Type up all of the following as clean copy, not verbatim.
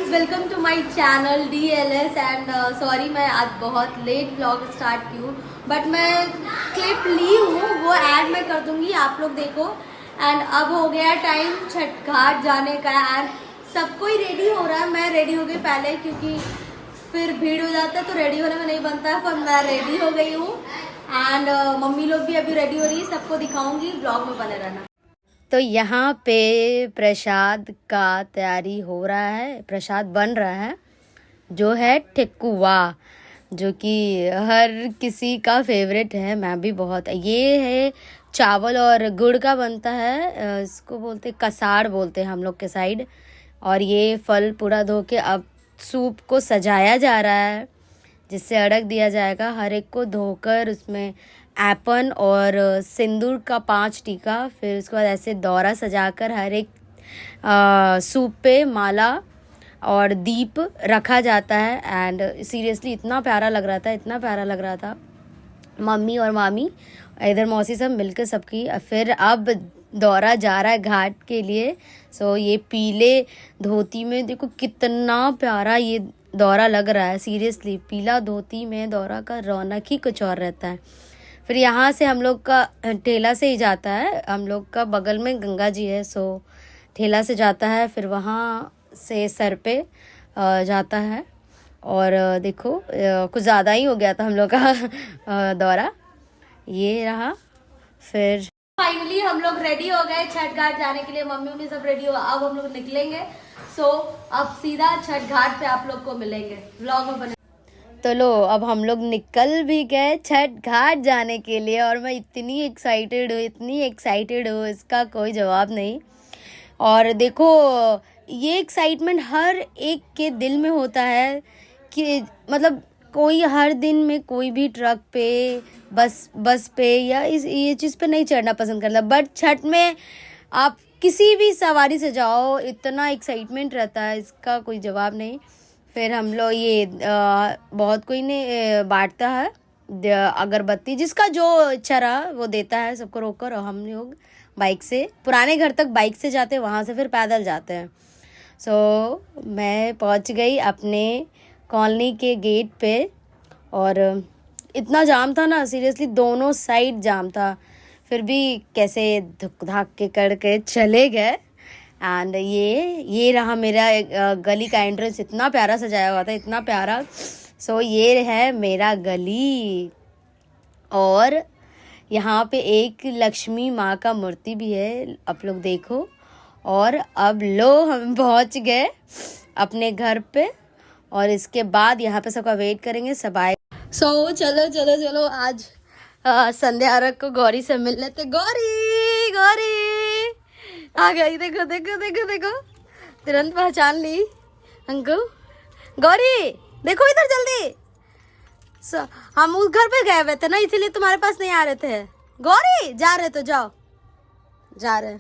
Guys, welcome to my channel DLS and sorry मैं आज बहुत लेट व्लॉग स्टार्ट की हूँ, बट मैं क्लिप ली हूँ, वो ऐड मैं कर दूंगी, आप लोग देखो। एंड अब हो गया टाइम छठ घाट जाने का एंड सब कोई रेडी हो रहा है। मैं रेडी हो गई पहले क्योंकि फिर भीड़ हो जाता है तो रेडी होने में नहीं बनता है, पर मैं रेडी हो गई हूँ एंड मम्मी लोग भी अभी रेडी हो रही है, सबको दिखाऊंगी, व्लॉग में बने रहना। तो यहाँ पे प्रसाद का तैयारी हो रहा है, प्रसाद बन रहा है जो है ठेकुआ, जो कि हर किसी का फेवरेट है, मैं भी बहुत। ये है चावल और गुड़ का बनता है, इसको बोलते कसाड़ बोलते हैं हम लोग के साइड। और ये फल पूरा धो के अब सूप को सजाया जा रहा है, जिससे अर्घ दिया जाएगा। हर एक को धोकर उसमें एपन और सिंदूर का 5 टीका, फिर उसके बाद ऐसे दौरा सजाकर हर एक सूप पे माला और दीप रखा जाता है। एंड सीरियसली इतना प्यारा लग रहा था, इतना प्यारा लग रहा था। मम्मी और मामी इधर मौसी सब मिलकर सबकी। फिर अब दौरा जा रहा है घाट के लिए। सो ये पीले धोती में देखो कितना प्यारा ये दौरा लग रहा है। सीरियसली पीला धोती में दौरा का रौनक ही कुछ और रहता है। फिर यहाँ से हम लोग का ठेला से ही जाता है, हम लोग का बगल में गंगा जी है, सो ठेला से जाता है, फिर वहाँ से सर पे जाता है। और देखो कुछ ज़्यादा ही हो गया था हम लोग का दौरा, ये रहा। फिर फाइनली हम लोग रेडी हो गए छठ घाट जाने के लिए, मम्मी सब रेडी हो, अब हम लोग निकलेंगे। सो अब सीधा छठ घाट पे आप लोग को मिलेंगे, व्लॉग में बने। तो लो अब हम लोग निकल भी गए छठ घाट जाने के लिए, और मैं इतनी एक्साइटेड हूँ, इतनी एक्साइटेड हूँ, इसका कोई जवाब नहीं। और देखो ये एक्साइटमेंट हर एक के दिल में होता है कि मतलब कोई हर दिन में कोई भी ट्रक पे बस पे या ये चीज़ पे नहीं चढ़ना पसंद करता, बट छठ में आप किसी भी सवारी से जाओ इतना एक्साइटमेंट रहता है, इसका कोई जवाब नहीं। फिर हम लोग ये बहुत कोई ने बांटता है अगरबत्ती, जिसका जो इच्छा रहा वो देता है सबको रोककर। और हम लोग बाइक से पुराने घर तक बाइक से जाते हैं, वहाँ से फिर पैदल जाते हैं। सो मैं पहुँच गई अपने कॉलोनी के गेट पे, और इतना जाम था ना, सीरियसली दोनों साइड जाम था, फिर भी कैसे धुक धाक के करके चले गए। एंड ये रहा मेरा गली का एंट्रेंस, इतना प्यारा सजाया हुआ था, इतना प्यारा। सो ये है मेरा गली, और यहाँ पे एक लक्ष्मी माँ का मूर्ति भी है, आप लोग देखो। और अब लो हम पहुँच गए अपने घर पे, और इसके बाद यहाँ पे सबका वेट करेंगे, सब आए। सो चलो चलो चलो आज संध्या आरक को गौरी से मिल लेते। गौरी गौरी आ गई, देखो देखो देखो देखो, तुरंत पहचान ली अंकल। गौरी देखो इधर जल्दी। हम उस घर पे गए हुए थे ना, इसीलिए तुम्हारे पास नहीं आ रहे थे। गौरी जा रहे तो जाओ, जा रहे।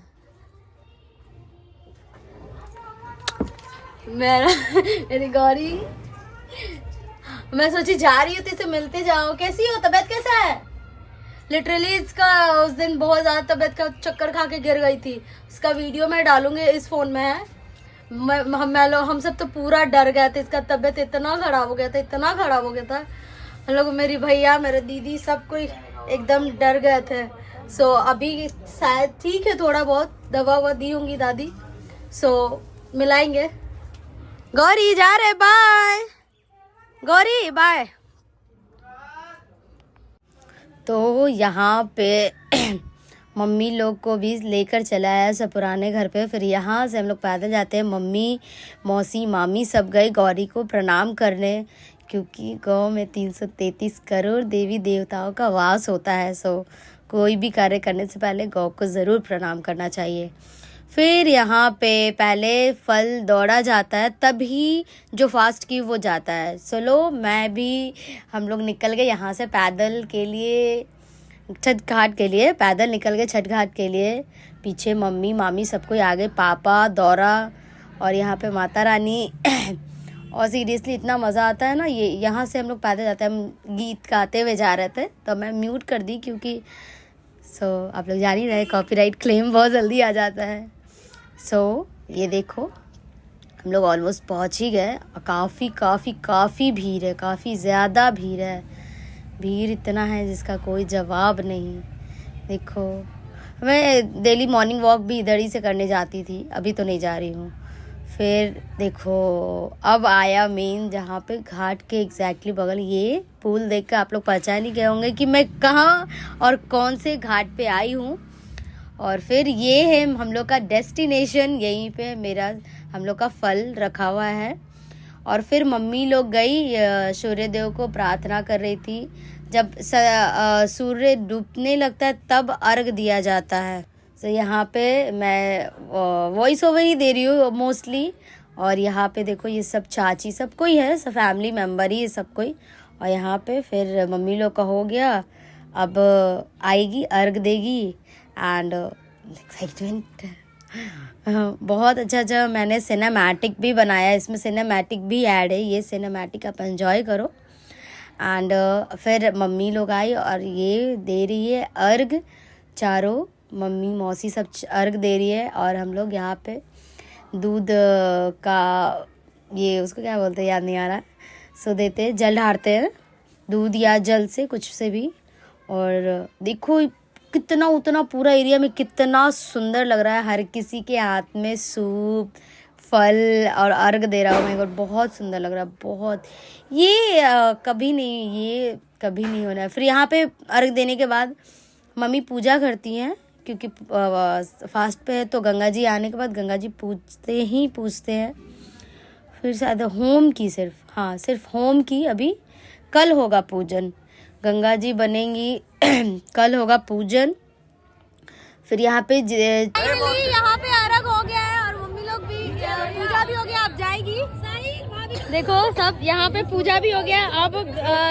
मेरी गौरी, मैं सोची जा रही हूँ तो इसे मिलते जाओ। कैसी हो, तबीयत कैसा है? लिटरली इसका उस दिन बहुत ज़्यादा तबीयत का चक्कर खा के गिर गई थी, उसका वीडियो मैं डालूंगी, इस फ़ोन में है। हम सब तो पूरा डर गए थे, इसका तबीयत इतना ख़राब हो गया था, इतना ख़राब हो गया था। हम लोग, मेरी भैया, मेरे दीदी, सब कोई एकदम डर गए थे। सो अभी शायद ठीक है, थोड़ा बहुत दवा ववा दी होंगी दादी। सो मिलाएंगे। गौरी जा रहे, बाय गौरी, बाय। तो यहाँ पे मम्मी लोग को भी लेकर चला आया सब पुराने घर पे। फिर यहाँ से हम लोग पैदल जाते हैं, मम्मी मौसी मामी सब गए गौरी को प्रणाम करने, क्योंकि गाँव में 333 करोड़ देवी देवताओं का वास होता है। सो कोई भी कार्य करने से पहले गौ को ज़रूर प्रणाम करना चाहिए। फिर यहाँ पे पहले फल दौड़ा जाता है, तभी जो फास्ट की वो जाता है। चलो मैं भी, हम लोग निकल गए यहाँ से पैदल के लिए, छठ घाट के लिए पैदल निकल गए छठ घाट के लिए। पीछे मम्मी मामी सब कोई आ गए, पापा, दौरा, और यहाँ पे माता रानी। और सीरियसली इतना मज़ा आता है ना, ये यहाँ से हम लोग पैदल जाते हैं। हम गीत गाते हुए जा रहे थे, तो मैं म्यूट कर दी क्योंकि आप लोग जान ही रहे कॉपीराइट क्लेम बहुत जल्दी आ जाता है। ये देखो हम लोग ऑलमोस्ट पहुंच ही गए। काफ़ी भीड़ है, काफ़ी ज़्यादा भीड़ है। भीड़ इतना है जिसका कोई जवाब नहीं। देखो, मैं डेली मॉर्निंग वॉक भी इधर ही से करने जाती थी, अभी तो नहीं जा रही हूँ। फिर देखो अब आया मेन, जहाँ पे घाट के एग्जैक्टली बगल, ये पुल देख कर आप लोग पहचान ही गए होंगे कि मैं कहाँ और कौन से घाट पे आई हूँ। और फिर ये है हम लोग का डेस्टिनेशन, यहीं पे मेरा हम लोग का फल रखा हुआ है। और फिर मम्मी लोग गई सूर्य देव को प्रार्थना कर रही थी। जब सूर्य डूबने लगता है तब अर्घ दिया जाता है। तो यहाँ पे मैं वॉइस ओवर ही दे रही हूँ मोस्टली। और यहाँ पे देखो ये सब चाची, सब कोई है, सब फैमिली मेम्बर ही है सब कोई। और यहाँ पे फिर मम्मी लोग का हो गया, अब आएगी अर्घ देगी। एंड एक्साइटमेंट बहुत अच्छा मैंने सिनेमैटिक भी बनाया, इसमें सिनेमैटिक भी ऐड है, ये सिनेमैटिक आप एंजॉय करो। एंड फिर मम्मी लोग आई और ये दे रही है अर्घ, चारों मम्मी मौसी सब अर्घ दे रही है। और हम लोग यहाँ पे दूध का, ये उसको क्या बोलते हैं याद नहीं आ रहा, सो देते हैं, जल ढारते हैं दूध या जल से, कुछ से भी। और देखो कितना उतना पूरा एरिया में कितना सुंदर लग रहा है, हर किसी के हाथ में सूप फल और अर्घ दे रहा हूँ मैं, बहुत सुंदर लग रहा है बहुत। ये कभी नहीं होना है। फिर यहाँ पे अर्घ देने के बाद मम्मी पूजा करती हैं, क्योंकि फास्ट पे है तो गंगा जी आने के बाद गंगा जी पूछते हैं। फिर शायद होम की सिर्फ होम की, अभी कल होगा पूजन, गंगा जी बनेंगी कल होगा पूजन। फिर यहाँ पे अर्घ हो गया है और मम्मी लोग भी, पूजा भी हो गया, अब जाएगी। देखो सब यहाँ पे पूजा भी हो गया, अब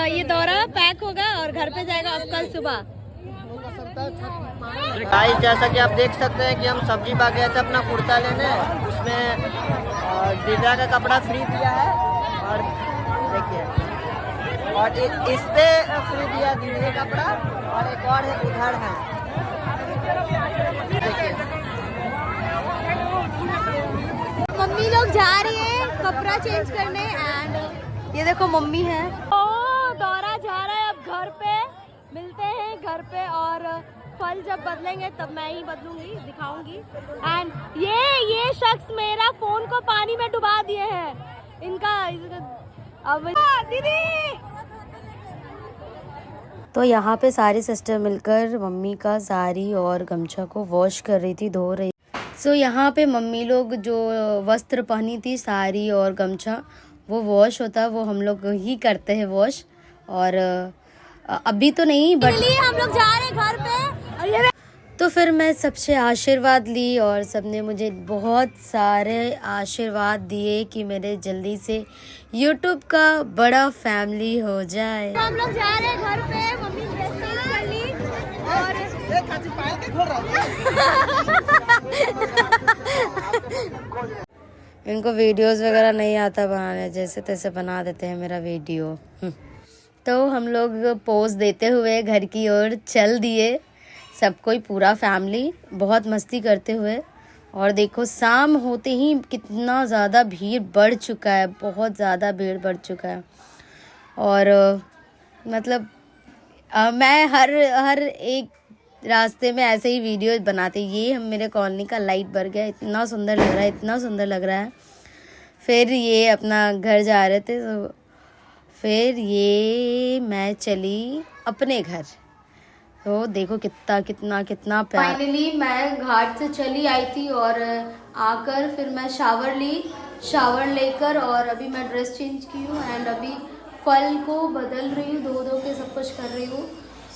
ये दौरा पैक होगा और घर पे जाएगा अब कल सुबह। गाइस जैसा कि आप देख सकते हैं कि हम सब्जी बाग गए थे अपना कुर्ता लेने, उसमें दिव्या का कपड़ा फ्री दिया है। और देखिए, और इस पे फ्री दिया दिव्या का कपड़ा, और एक और है उधर है, देखिए। मम्मी लोग जा रही है कपड़ा चेंज करने। एंड ये देखो मम्मी है, दौरा जा रहा है अब घर पे, मिलते हैं घर पे। और फल जब बदलेंगे तब मैं ही बदलूंगी, दिखाऊंगी। एंड ये शख्स मेरा फोन को पानी में डुबा दिए हैं, इनका अब दीदी। तो यहाँ पे सारी सिस्टर मिलकर मम्मी का साड़ी और गमछा को वॉश कर रही थी, धो रही। सो यहाँ पे मम्मी लोग जो वस्त्र पहनी थी, साड़ी और गमछा, वो वॉश होता है, वो हम लोग ही करते हैं वॉश। और अभी तो नहीं, बट हम लोग जा रहे हैं घर पे। तो फिर मैं सबसे आशीर्वाद ली और सबने मुझे बहुत सारे आशीर्वाद दिए कि मेरे जल्दी से YouTube का बड़ा फैमिली हो जाए। तो हम लोग जा रहे हैं घर पे, मम्मी ड्रेस चेंज कर ली और इनको वीडियोस वगैरह नहीं आता बनाने, जैसे तैसे बना देते हैं मेरा वीडियो। तो हम लोग पोज देते हुए घर की ओर चल दिए, सब कोई पूरा फैमिली बहुत मस्ती करते हुए। और देखो शाम होते ही कितना ज़्यादा भीड़ बढ़ चुका है, बहुत ज़्यादा भीड़ बढ़ चुका है। और मतलब मैं हर एक रास्ते में ऐसे ही वीडियो बनाते। ये हम मेरे कॉलोनी का लाइट बढ़ गया, इतना सुंदर लग रहा है, इतना सुंदर लग रहा है। फिर ये अपना घर जा रहे थे, तो फिर ये मैं चली अपने घर। तो देखो कितना प्यार। फाइनली मैं घाट से चली आई थी और आकर फिर मैं शावर लेकर और अभी मैं ड्रेस चेंज की हूँ एंड अभी फल को बदल रही हूँ, धो के सब कुछ कर रही हूँ।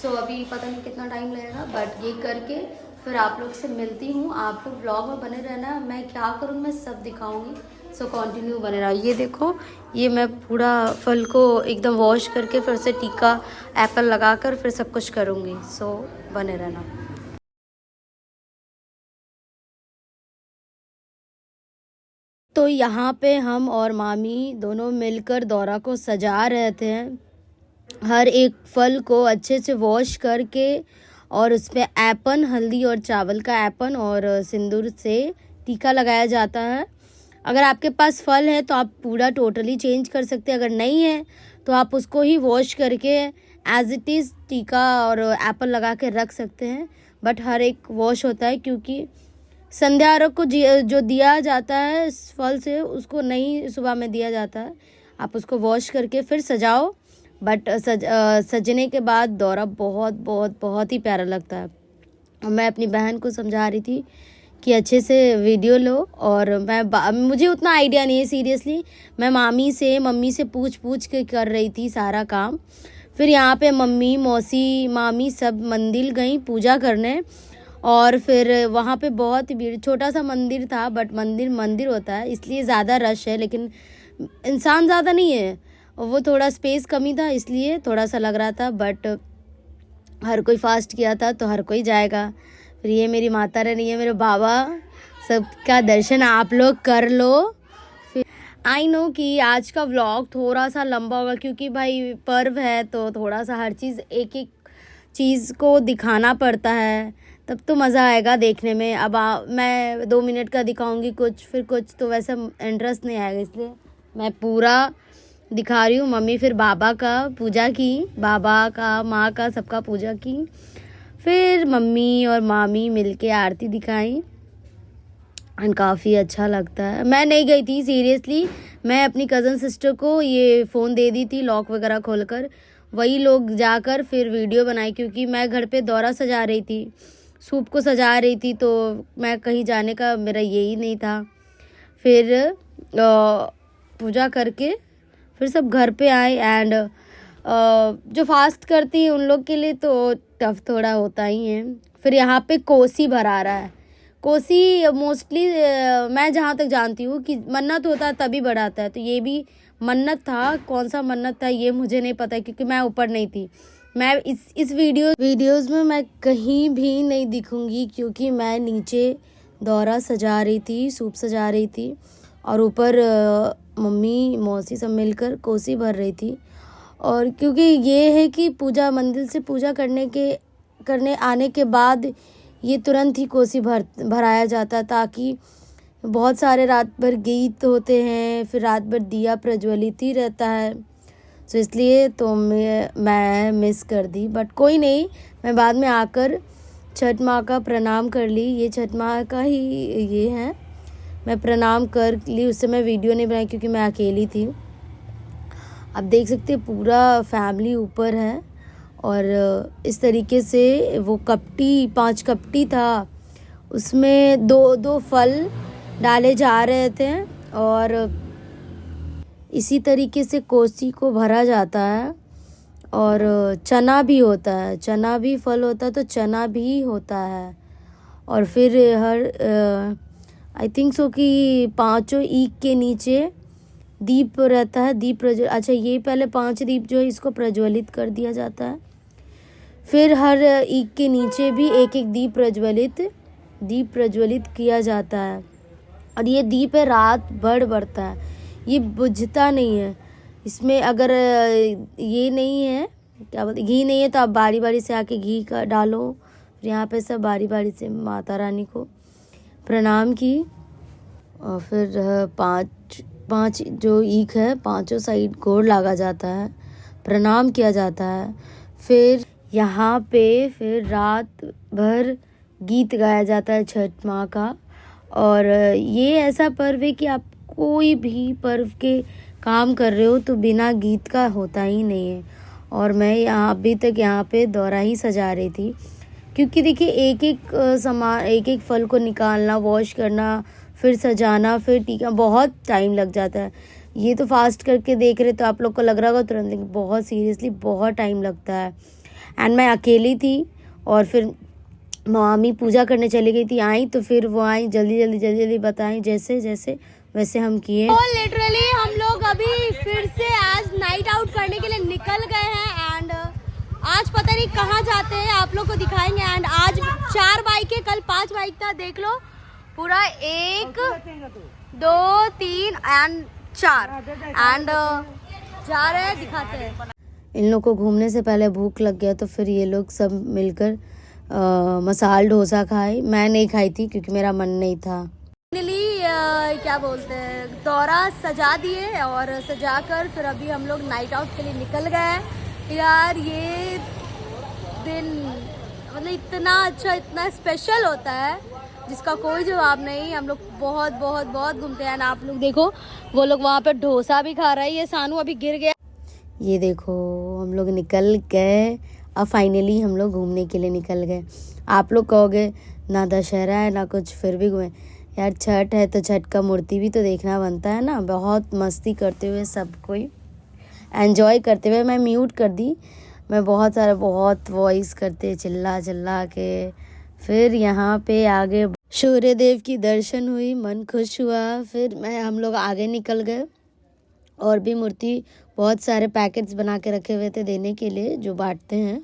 सो अभी पता नहीं कितना टाइम लगेगा, बट ये करके फिर आप लोग से मिलती हूँ। आपको ब्लॉग में बने रहना, मैं क्या करूँ मैं सब दिखाऊँगी। सो कंटिन्यू बने रहा। ये देखो, ये मैं पूरा फल को एकदम वॉश करके फिर से टीका एप्पल लगाकर फिर सब कुछ करूँगी। सो बने रहना। तो यहाँ पे हम और मामी दोनों मिलकर दौरा को सजा रहे थे। हर एक फल को अच्छे से वॉश करके और उस पर ऐपन, हल्दी और चावल का ऐपन और सिंदूर से टीका लगाया जाता है। अगर आपके पास फल है तो आप पूरा टोटली चेंज कर सकते हैं, अगर नहीं है तो आप उसको ही वॉश करके एज इट इज़ टीका और एप्पल लगा के रख सकते हैं। बट हर एक वॉश होता है, क्योंकि संध्या अर्घ को जो दिया जाता है इस फल से उसको नहीं सुबह में दिया जाता है। आप उसको वॉश करके फिर सजाओ। बट सजने के बाद दौरा बहुत बहुत बहुत ही प्यारा लगता है। और मैं अपनी बहन को समझा रही थी कि अच्छे से वीडियो लो, और मुझे उतना आइडिया नहीं है सीरियसली। मैं मम्मी से पूछ के कर रही थी सारा काम। फिर यहाँ पे मम्मी, मौसी, मामी सब मंदिर गई पूजा करने, और फिर वहाँ पे बहुत ही भीड़, छोटा सा मंदिर था बट मंदिर होता है इसलिए ज़्यादा रश है, लेकिन इंसान ज़्यादा नहीं है। वो थोड़ा स्पेस कमी था इसलिए थोड़ा सा लग रहा था, बट हर कोई फास्ट किया था तो हर कोई जाएगा। फिर ये मेरी माता रानी है, मेरे बाबा, सबका दर्शन आप लोग कर लो। फिर आई नो कि आज का व्लॉग थोड़ा सा लंबा होगा, क्योंकि भाई पर्व है तो थोड़ा सा हर चीज़ एक चीज़ को दिखाना पड़ता है, तब तो मज़ा आएगा देखने में। अब मैं 2 मिनट का दिखाऊंगी कुछ, फिर कुछ, तो वैसा इंटरेस्ट नहीं आएगा, इसलिए मैं पूरा दिखा रही हूँ। मम्मी फिर बाबा का पूजा की, बाबा का, माँ का, सबका पूजा की। फिर मम्मी और मामी मिलके आरती दिखाई, एंड काफ़ी अच्छा लगता है। मैं नहीं गई थी सीरियसली, मैं अपनी कज़न सिस्टर को ये फ़ोन दे दी थी लॉक वगैरह खोलकर, वही लोग जाकर फिर वीडियो बनाई, क्योंकि मैं घर पे दौरा सजा रही थी, सूप को सजा रही थी, तो मैं कहीं जाने का मेरा यही नहीं था। फिर पूजा करके फिर सब घर पे आए, एंड जो फास्ट करती है उन लोग के लिए तो टफ थोड़ा होता ही है। फिर यहाँ पे कोसी भरा रहा है। कोसी मोस्टली मैं जहाँ तक जानती हूँ कि मन्नत होता है तभी बढ़ाता है, तो ये भी मन्नत था। कौन सा मन्नत था ये मुझे नहीं पता, क्योंकि मैं ऊपर नहीं थी। मैं इस वीडियोज़ में मैं कहीं भी नहीं दिखूँगी, क्योंकि मैं नीचे दौरा सजा रही थी, सूप सजा रही थी, और ऊपर मम्मी, मौसी सब मिलकर कोसी भर रही थी। और क्योंकि ये है कि पूजा मंदिर से पूजा करने आने के बाद ये तुरंत ही कोसी भराया जाता, ताकि बहुत सारे रात भर गीत होते हैं, फिर रात भर दिया प्रज्वलित ही रहता है, तो इसलिए तो मैं मिस कर दी। बट कोई नहीं, मैं बाद में आकर छठ माँ का प्रणाम कर ली। ये छठ माँ का ही ये है, मैं प्रणाम कर ली। उससे मैं वीडियो नहीं बनाई क्योंकि मैं अकेली थी। आप देख सकते हैं पूरा फैमिली ऊपर है, और इस तरीके से वो कपटी, 5 कपटी था, उसमें दो फल डाले जा रहे थे, और इसी तरीके से कोसी को भरा जाता है। और चना भी होता है, चना भी फल होता है तो चना भी होता है। और फिर हर आई थिंक सो कि 5 ईख के नीचे दीप रहता है, दीप अच्छा ये पहले 5 दीप जो है इसको प्रज्वलित कर दिया जाता है। फिर हर ईख के नीचे भी एक दीप प्रज्वलित किया जाता है, और ये दीप है रात भर बढ़ता है, ये बुझता नहीं है। इसमें अगर ये नहीं है, क्या बोलते, घी नहीं है, तो आप बारी बारी से आके घी का डालो। यहाँ पे सब बारी बारी से माता रानी को प्रणाम की, और फिर 5 जो ईख है 5 साइड गोड़ लगा जाता है, प्रणाम किया जाता है। फिर यहाँ पे फिर रात भर गीत गाया जाता है छठ माँ का। और ये ऐसा पर्व है कि आप कोई भी पर्व के काम कर रहे हो तो बिना गीत का होता ही नहीं है। और मैं यहाँ अभी तक यहाँ पे दौरा ही सजा रही थी, क्योंकि देखिए एक एक फल को निकालना, वॉश करना, फिर सजाना, फिर टीका, बहुत टाइम लग जाता है। ये तो फास्ट करके देख रहे तो आप लोग को लग रहा होगा तुरंत, लेकिन बहुत सीरियसली बहुत टाइम लगता है। एंड मैं अकेली थी, और फिर मामी पूजा करने चली गई थी, आई तो फिर वो आई जल्दी बताएं जैसे वैसे हम किए। तो लिटरली हम लोग अभी फिर से आज नाइट आउट करने के लिए निकल गए हैं, एंड आज पता नहीं कहाँ जाते हैं, आप लोग को दिखाएंगे। एंड आज 4 बाइक है, कल 5 बाइक था, देख लो पूरा 1 2 3 एंड 4 एंड जा रहे हैं, दिखाते हैं। इन लोग को घूमने से पहले भूख लग गया, तो फिर ये लोग सब मिलकर मसाला डोसा खाए। मैं नहीं खाई थी क्योंकि मेरा मन नहीं था। फाइनली क्या बोलते हैं, दौरा सजा दिए और सजाकर फिर अभी हम लोग नाइट आउट के लिए निकल गए। यार ये दिन मतलब इतना अच्छा, इतना स्पेशल होता है जिसका कोई जवाब नहीं। हम लोग बहुत बहुत बहुत घूमते हैं। आप लोग देखो, वो लोग वहाँ पे डोसा भी खा रहा है। ये सानू अभी गिर गया। ये देखो हम लोग निकल गए। अब फाइनली हम लोग घूमने के लिए निकल गए। आप लोग कहोगे ना दशहरा है ना कुछ, फिर भी घूमे। यार छठ है तो छठ का मूर्ति भी तो देखना बनता है ना। बहुत मस्ती करते हुए, सब कोई एंजॉय करते हुए, मैं म्यूट कर दी। मैं बहुत वॉइस करते चिल्ला चिल्ला के फिर यहाँ पे आगे सूर्य देव की दर्शन हुई, मन खुश हुआ। फिर हम लोग आगे निकल गए और भी मूर्ति, बहुत सारे पैकेट्स बना के रखे हुए थे देने के लिए जो बांटते हैं।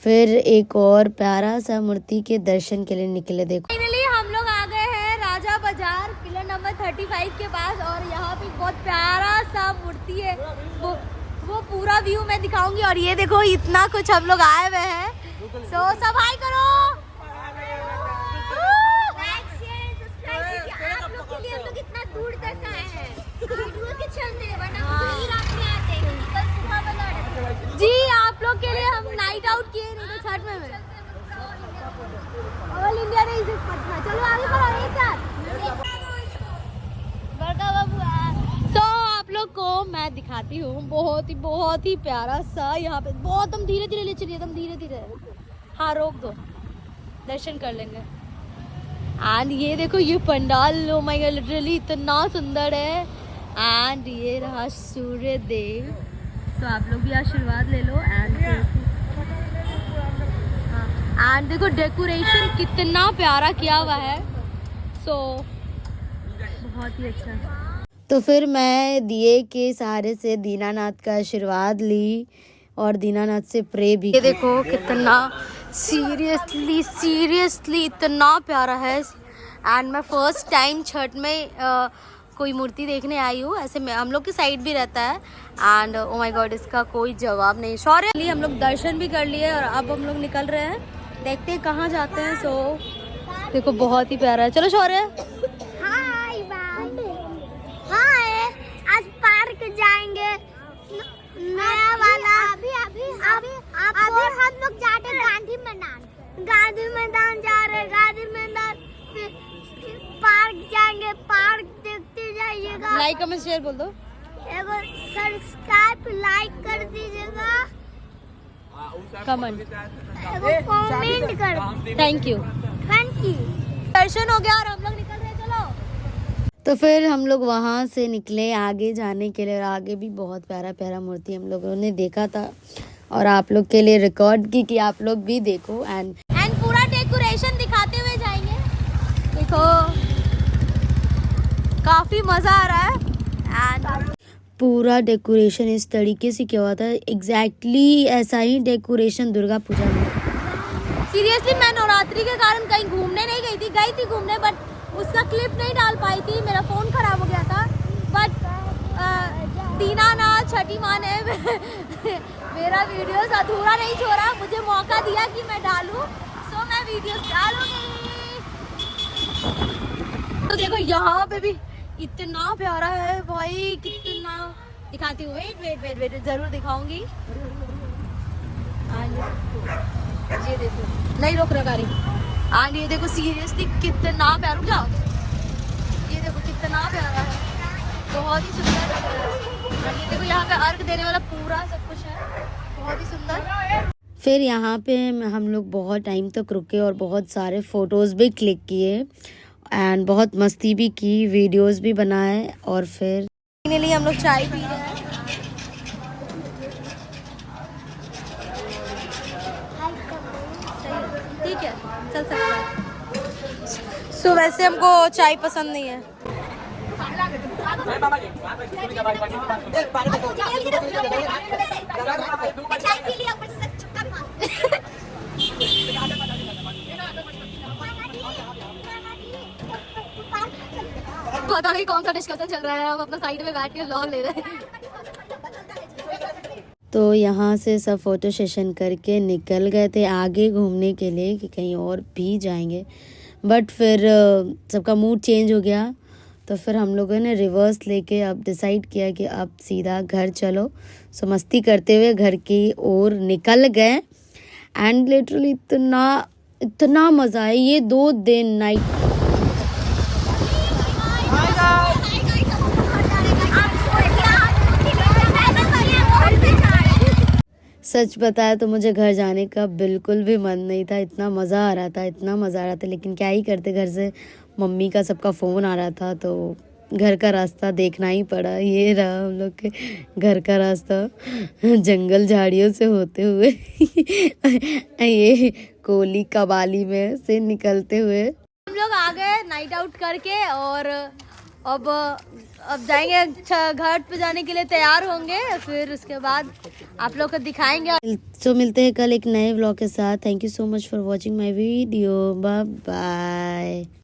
फिर एक और प्यारा सा मूर्ति के दर्शन के लिए निकले। देखो फाइनली हम लोग आ गए हैं राजा बाजार पिलर नंबर 35 के पास और यहाँ पे बहुत प्यारा सा मूर्ति है। वो पूरा व्यू मैं दिखाऊंगी। और ये देखो इतना कुछ हम लोग आए हुए हैं। सो सब हाय करो। आप लोग के लिए हम लोग इतना दूर तक आए हैं वीडियो के चलते, वरना पूरी रात में आते हैं, कल सुबह बना जी। आप लोग के लिए हम नाइट आउट किए, नहीं तो छठ में ऑल इंडिया नहीं सिर्फ पटना। चलो आगे बढ़ो एक साथ। बड़का बाबू है। तो आप लोग को मैं दिखाती हूँ बहुत ही प्यारा सा यहाँ पे। बहुत हम धीरे धीरे ले चलिए, एकदम धीरे धीरे। हाँ रोक दो, दर्शन कर लेंगे। एंड ये देखो ये pandal, oh my God literally इतना सुंदर है। एंड ये रहा सूर्य देव। तो आप लोग भी आशीर्वाद ले लो। एंड देखो डेकोरेशन कितना प्यारा किया हुआ है। सो बहुत ही अच्छा। तो फिर मैं दिए के सहारे से दीनानाथ का आशीर्वाद ली और दीनानाथ से प्रे भी। ये देखो कितना सीरियसली इतना प्यारा है। एंड मैं फर्स्ट टाइम छठ में कोई मूर्ति देखने आई हूँ। ऐसे में हम लोग की साइड भी रहता है। एंड ओ माय गॉड इसका कोई जवाब नहीं। सॉरी, हम लोग दर्शन भी कर लिए और अब हम लोग निकल रहे हैं, देखते हैं कहाँ जाते हैं। सो देखो बहुत ही प्यारा है। चलो शौर्य। हाय आज पार्क जाएंगे नया वाला। अभी हम लोग जाते गांधी मैदान जा रहे हैं। गांधी मैदान पार्क जाएंगे, पार्क देखते जाइएगा। लाइक कमेंट शेयर बोल दो। एगो सब्सक्राइब लाइक कर दीजिएगा, कमेंट कर। Thank you. दर्शन हो गया और हम लोग निकल रहे हैं। चलो। तो फिर हम लोग वहाँ से निकले आगे जाने के लिए। और आगे भी बहुत प्यारा मूर्ति हम लोगों ने देखा था और आप लोग के लिए रिकॉर्ड की कि आप लोग भी देखो। एंड पूरा डेकोरेशन दिखाते हुए जाएंगे। देखो काफी मजा आ रहा है। एंड पूरा डेकोरेशन इस तरीके से किया हुआ था। एग्जैक्टली ऐसा ही डेकोरेशन दुर्गा पूजा में। सीरियसली मैं नवरात्रि के कारण कहीं घूमने नहीं गई थी घूमने, बट उसका क्लिप नहीं डाल पाई थी, मेरा फोन खराब हो गया था। बट दीनानाथ छठी माँ ने मेरा वीडियोस अधूरा नहीं छोड़ा, मुझे मौका दिया कि मैं डालूं। सो मैं वीडियोस डालूंगी। तो देखो यहाँ पे भी इतना प्यारा है भाई, कितना दिखाती हूँ। वेट जरूर दिखाऊंगी। ये देखो, नहीं रोक रहा गाड़ी। एंड ये देखो सीरियसली कितना प्यारा, रुक जाओ। ये देखो कितना प्यारा है, बहुत ही सुंदर है। ये देखो यहाँ पे अर्घ देने वाला पूरा सब कुछ है, बहुत ही सुंदर। फिर यहाँ पे हम लोग बहुत टाइम तक रुके और बहुत सारे फोटोज़ भी क्लिक किए एंड बहुत मस्ती भी की, वीडियोस भी बनाए। और फिर फाइनली हम लोग चाय पी रहे हैं। ठीक है, चल सकता है। सो वैसे हमको चाय पसंद नहीं है। पता नहीं कौन सा डिस्कशन चल रहा है, हम अपना साइड में बैठ के व्लॉग ले रहे हैं। तो यहाँ से सब फोटो सेशन करके निकल गए थे आगे घूमने के लिए कि कहीं और भी जाएंगे। बट फिर सबका मूड चेंज हो गया तो फिर हम लोगों ने रिवर्स लेके अब डिसाइड किया कि अब सीधा घर चलो। सो मस्ती करते हुए घर की ओर निकल गए एंड लिटरली इतना मज़ा आया ये 2 दिन नाइट। सच बताया तो मुझे घर जाने का बिल्कुल भी मन नहीं था, इतना मज़ा आ रहा था, इतना मज़ा आ रहा था, लेकिन क्या ही करते, घर से मम्मी का सबका फ़ोन आ रहा था तो घर का रास्ता देखना ही पड़ा। ये रहा हम लोग के घर का रास्ता, जंगल झाड़ियों से होते हुए ये कोली कबाली में से निकलते हुए हम लोग आ गए नाइट आउट करके और अब जाएंगे घाट पे जाने के लिए तैयार होंगे, फिर उसके बाद आप लोग को दिखाएंगे। तो मिलते हैं कल एक नए व्लॉग के साथ। Thank you so much for watching my video. Bye bye.